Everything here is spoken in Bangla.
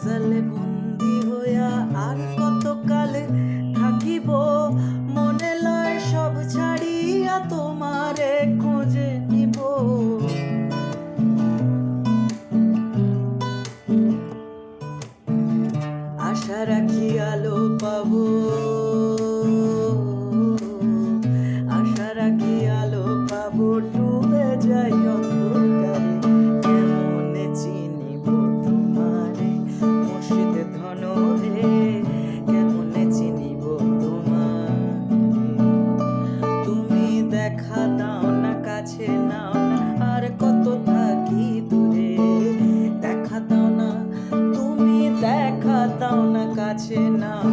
জালে বন্দি হইয়া আর কত কালে থাকিব, মনে লয় সব ছাড়িয়া তোমারে খোঁজে নিব। আশা রাখি আলো পাবো, আশা রাখি আলো পাবো, ডুবে যাই অন্ধকারে কেমনে চিনিব তোমারে মুর্শিদ ধন রে, কেমনে চিনিব তোমারে। তুমি দেখা দাও না, কাছে নাও না, আর কত থাকি দূরে। দেখা দাও না, তুমি দেখা দাও না, কাছে নাও